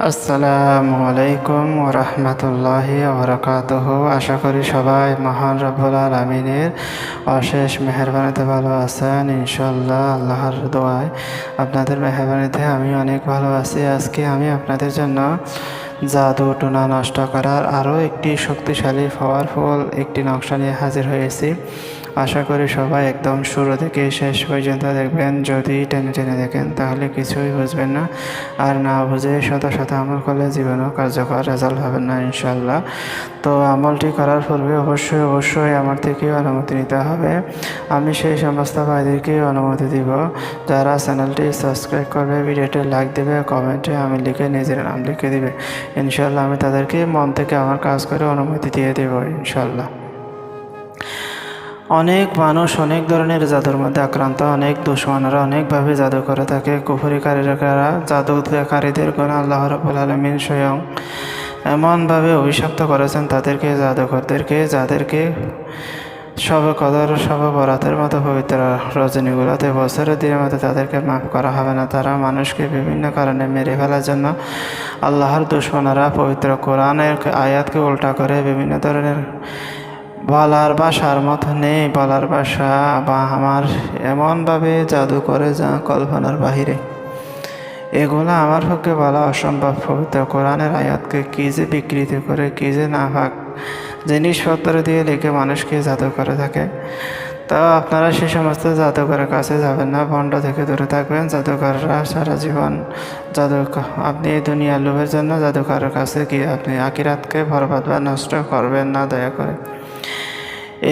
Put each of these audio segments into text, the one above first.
আসসালামু আলাইকুম ওয়া রাহমাতুল্লাহি ওয়া বারাকাতুহু। আশা করি সবাই মহান রব্বুল আলামিনের অশেষ মেহেরবানিতে ভালো আছেন ইনশাআল্লাহ। আল্লাহর দোয়ায় আপনাদের মেহেরবানিতে আমি অনেক ভালো আছি। আজকে আমি আপনাদের জন্য জাদু টোনা নষ্ট করার আরও একটি শক্তিশালী পাওয়ারফুল একটি নকশা নিয়ে হাজির হয়েছি। আশা করি সবাই একদম শুরু থেকে শেষ পর্যন্ত দেখবেন। যদি টেনে টেনে দেখেন তাহলে কিছুই বুঝবেন না, আর না বুঝে শত শত আমল করলে জীবনেও কার্যকর রেজাল্ট হবেন না ইনশাল্লাহ। তো আমলটি করার পূর্বে অবশ্যই আমার থেকে অনুমতি নিতে হবে। আমি সেই সমস্ত ভাইদেরকে অনুমতি দিব যারা চ্যানেলটি সাবস্ক্রাইব করবে, ভিডিওটি লাইক দেবে, কমেন্টে আমি লিখে নিজের নাম লিখে দিবে। ইনশাল্লাহ আমি তাদেরকে মন থেকে আমার কাজ করে অনুমতি দিয়ে দেব ইনশাল্লাহ। অনেক মানুষ অনেক ধরনের জাদুর মধ্যে আক্রান্ত। অনেক দুশমনরা অনেকভাবে জাদু করে থাকে। কুফরিকারীরা জাদুকারীদের গুণ আল্লাহ রাব্বুল আলামিন স্বয়ং এমনভাবে অভিশপ্ত করেছেন তাদেরকে, জাদুকরদেরকে, যাদেরকে শবে কদর শবে বরাতের মতো পবিত্র রজনীগুলোতে বছরের দিনের মতো তাদেরকে মাফ করা হবে না। তারা মানুষকে বিভিন্ন কারণে মেরে ফেলার জন্য আল্লাহর দুশমনরা পবিত্র কোরআনের আয়াতকে উল্টা করে বিভিন্ন ধরনের বলার ভাষার মতো নেই বলার ভাষা বা আমার এমনভাবে জাদু করে যা কল্পনার বাহিরে। এগুলো আমার পক্ষে বলা অসম্ভব। পবিত্র কোরআনের আয়াতকে কী যে বিকৃতি করে, কী যে নাপাক জিনিসপত্র দিয়ে লিখে মানুষকে জাদু করে থাকে। তো আপনারা সে সমস্ত জাদুকরের কাছে যাবেন না, ভণ্ড থেকে দূরে থাকবেন। জাদুকররা সারা জীবন আপনি এই দুনিয়ার লোভের জন্য জাদুকরের কাছে গিয়ে আপনি আখিরাতকে বরবাদ বা নষ্ট করবেন না দয়া করে।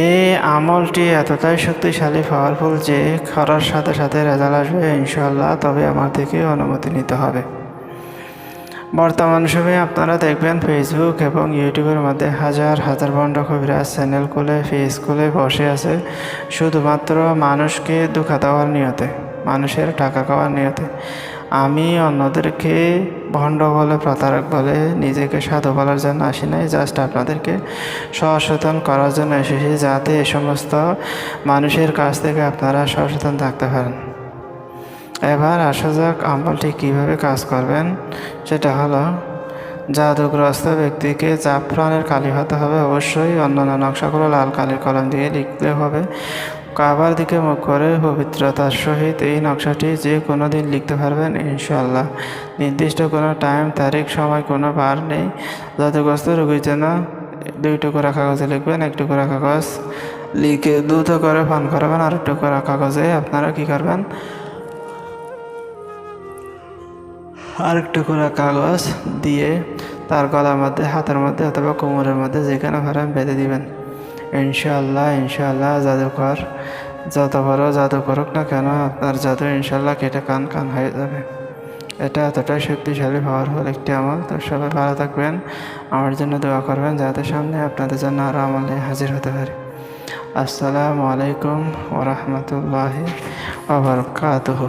এই আমলটি এতটাই শক্তিশালী পাওয়ারফুল যে করার সাথে সাথে রেজাল্ট আসবে ইনশাআল্লাহ। তবে আমার থেকে অনুমতি নিতে হবে। বর্তমান সময়ে আপনারা দেখবেন ফেসবুক এবং ইউটিউবের মধ্যে হাজার হাজার ভণ্ড কবিরাজ চ্যানেল খুলে, পেজ খুলে বসে আছে শুধুমাত্র মানুষকে ধোঁকা দেওয়ার নিয়তে, মানুষের টাকা খাওয়ার নিয়তে। আমি অন্যদেরকে ভণ্ড বলে, প্রতারক বলে, নিজেকে সাধু বলার জন্য আসি নাই। জাস্ট আপনাদেরকে সচেতন করার জন্য এসেছি, যাতে এ সমস্ত মানুষের কাছ থেকে আপনারা সচেতন থাকতে পারেন। এবার আসা যাক আমলটি কীভাবে কাজ করবেন। সেটা হলো, জাদুগ্রস্ত ব্যক্তিকে জাফরানের কালি হতে হবে অবশ্যই। অন্যান্য নকশাগুলো লাল কালির কলম দিয়ে লিখতে হবে। কাবার দিকে মুখ করে পবিত্রতার সহিত এই নকশাটি যে কোনো দিন লিখতে পারবেন ইনশাআল্লাহ। নির্দিষ্ট কোনো টাইম, তারিখ, সময় কোনো বার নেই। জাদুগ্রস্ত রোগীর জন্য 2 টুকরা কাগজে লিখবেন। 1 টুকরা কাগজ লিখে দ্রুত করে পান করাবেন। আর 1 টুকরা কাগজে আপনারা কী করবেন, আরেক টুকরা কাগজ দিয়ে তার গলার মধ্যে, হাতের মধ্যে অথবা কোমরের মধ্যে যেখানে পারেন বেঁধে দিবেন ইনশাআল্লাহ। জাদুকর যত বড় জাদু করুক না কেন, আপনার জাদু ইনশাআল্লাহ কেটে কান হয়ে যাবে। এটা এতটাই শক্তিশালী পাওয়ারফুল একটি আমল। তো সবাই ভালো থাকবেন, আমার জন্য দোয়া করবেন যাতে সামনে আপনাদের জন্য আরও আমল নিয়ে হাজির হতে পারি। আসসালামু আলাইকুম ওয়া রাহমাতুল্লাহি ওয়া বারাকাতুহু।